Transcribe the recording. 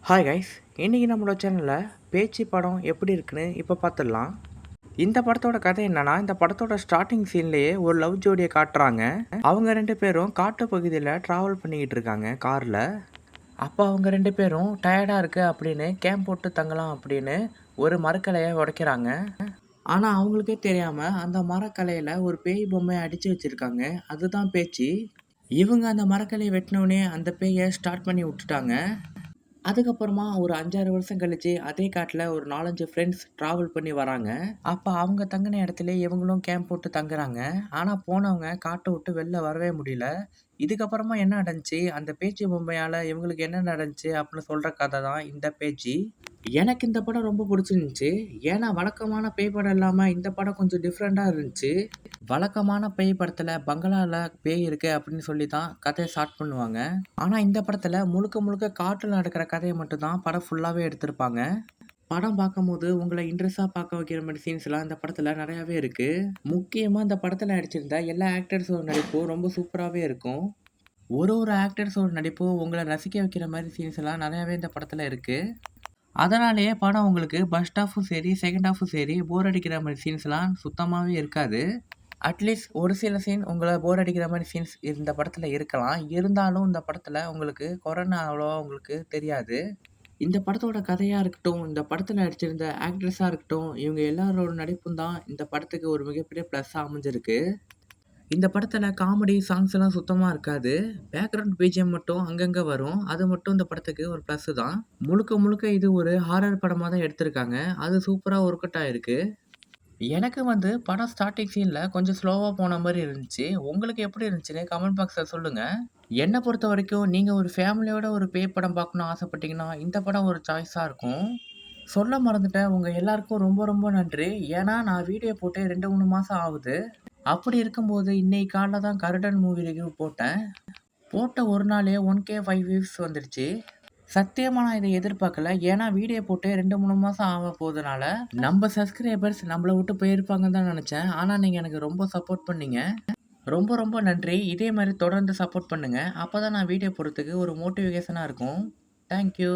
Hi guys, இன்றைக்கி நம்மளோட சேனலில் பேச்சு படம் எப்படி இருக்குன்னு இப்போ பார்த்துடலாம். இந்த படத்தோட கதை என்னன்னா, இந்த படத்தோட ஸ்டார்டிங் சீன்லேயே ஒரு லவ் ஜோடியை காட்டுறாங்க. அவங்க 2 பேரும் காட்டு பகுதியில் ட்ராவல் பண்ணிக்கிட்டு இருக்காங்க காரில். அப்போ அவங்க 2 பேரும் டயர்டாக இருக்கு அப்படின்னு கேம்ப் போட்டு தங்கலாம் அப்படின்னு ஒரு மரக்கலையை உடைக்கிறாங்க. ஆனால் அவங்களுக்கே தெரியாமல் அந்த மரக்கலையில் ஒரு பேய் பொம்மையை அடித்து வச்சுருக்காங்க. அதுதான் பேச்சு. இவங்க அந்த மரக்கலையை வெட்டினோடனே அந்த பேயை ஸ்டார்ட் பண்ணி விட்டுட்டாங்க. அதுக்கப்புறமா ஒரு 5, 6 வருஷம் கழிச்சு அதே காட்டுல ஒரு 4, 5 ஃப்ரெண்ட்ஸ் டிராவல் பண்ணி வராங்க. அப்ப அவங்க தங்குன இடத்துலயே இவங்களும் கேம்ப் போட்டு தங்குறாங்க. ஆனா போனவங்க காட்ட விட்டு வெளில வரவே முடியல. இதுக்கப்புறமா என்ன நடந்துச்சு, அந்த பேச்சு பொம்மையால இவங்களுக்கு என்ன நடந்துச்சு அப்படின்னு சொல்ற கதை தான் இந்த பேச்சு. எனக்கு இந்த படம் ரொம்ப பிடிச்சிருந்துச்சு. ஏன்னா வழக்கமான பேய் படம் இல்லாம இந்த படம் கொஞ்சம் டிஃப்ரெண்டா இருந்துச்சு. வழக்கமான பேய் படத்துல பங்களால பேய் இருக்கு அப்படின்னு சொல்லி தான் கதையை ஸ்டார்ட் பண்ணுவாங்க. ஆனா இந்த படத்துல முழுக்க முழுக்க காட்டுல நடக்கிற கதையை மட்டும் தான் படம் ஃபுல்லாவே எடுத்திருப்பாங்க. படம் பார்க்கும்போது உங்களை இன்ட்ரெஸ்டா பார்க்க வைக்கிற மாதிரி சீன்ஸ்லாம் இந்த படத்துல நிறையாவே இருக்கு. முக்கியமா இந்த படத்துல நடிச்சிருந்த எல்லா ஆக்டர்ஸோட நடிப்பும் ரொம்ப சூப்பராகவே இருக்கும். ஒரு ஆக்டர்ஸோட நடிப்பும் உங்களை ரசிக்க வைக்கிற மாதிரி சீன்ஸ் எல்லாம் நிறையாவே இந்த படத்துல இருக்கு. அதனாலேயே படம் உங்களுக்கு ஃபர்ஸ்ட் ஹாஃபும் சரி, செகண்ட் ஹாஃபும் சரி போர் அடிக்கிற மாதிரி சீன்ஸ்லாம் சுத்தமாகவே இருக்காது. அட்லீஸ்ட் ஒரு சில சீன் உங்கள போர் அடிக்கிற மாரி சீன்ஸ் இந்த படத்துல இருக்கலாம். இருந்தாலும் இந்த படத்துல உங்களுக்கு கொறைன்னு அவ்வளவா உங்களுக்கு தெரியாது. இந்த படத்தோட கதையா இருக்கட்டும், இந்த படத்துல நடிச்சிருந்த ஆக்ட்ரஸா இருக்கட்டும், இவங்க எல்லாரோட நடிப்பும் தான் இந்த படத்துக்கு ஒரு மிகப்பெரிய ப்ளஸ்ஸா அமைஞ்சிருக்கு. இந்த படத்துல காமெடி சாங்ஸ்லாம் சுத்தமா இருக்காது. பேக்ரவுண்ட் பிஜிஎம் மட்டும் அங்கங்க வரும். அது மட்டும் இந்த படத்துக்கு ஒரு ப்ளஸ் தான். முழுக்க முழுக்க இது ஒரு ஹாரர் படமா தான் எடுத்திருக்காங்க. அது சூப்பரா ஒர்க் அவுட் ஆயிருக்கு. எனக்கு வந்து படம் ஸ்டார்ட்டிங் சீன்ல கொஞ்சம் ஸ்லோவா போன மாரி இருந்துச்சு. உங்களுக்கு எப்படி இருந்துச்சுன்னு கமெண்ட் பாக்ஸ்ல சொல்லுங்க. என்ன பொறுத்தவரைக்கும் நீங்க ஒரு ஃபேமிலியோட ஒரு பேய் படம் பார்க்கணும்னு ஆசைப்பட்டீங்கன்னா, இந்த படம் ஒரு சாய்ஸா இருக்கும். சொல்ல மறந்துட்டேன். உங்க எல்லாருக்கும் ரொம்ப ரொம்ப நன்றி. ஏன்னா நான் வீடியோ போட்டு 2, 3 மாசம் ஆகுது. அப்படி இருக்கும்போது இன்னைக்கு காலைல தான் கருடன் மூவி ரிவ்யூ போட்டேன். போட்ட ஒரு நாள்லயே 1K 5 வியூஸ் வந்துடுச்சு. சத்தியமா நான் இத எதிர்பார்க்கல. ஏன்னா வீடியோ போட்டு 2, 3 மாசம் ஆக போதுனால, நம்ம சப்ஸ்கிரைபர்ஸ் நம்மள விட்டு போயிருப்பாங்கன்னு தான் நெனச்சேன். ஆனா நீங்க எனக்கு ரொம்ப சப்போர்ட் பண்ணீங்க. ரொம்ப ரொம்ப நன்றி. இதே மாரி தொடர்ந்து சப்போர்ட் பண்ணுங்க. அப்பதான் நான் வீடியோ போடுறதுக்கு ஒரு மோட்டிவேஷனா இருக்கும். Thank you.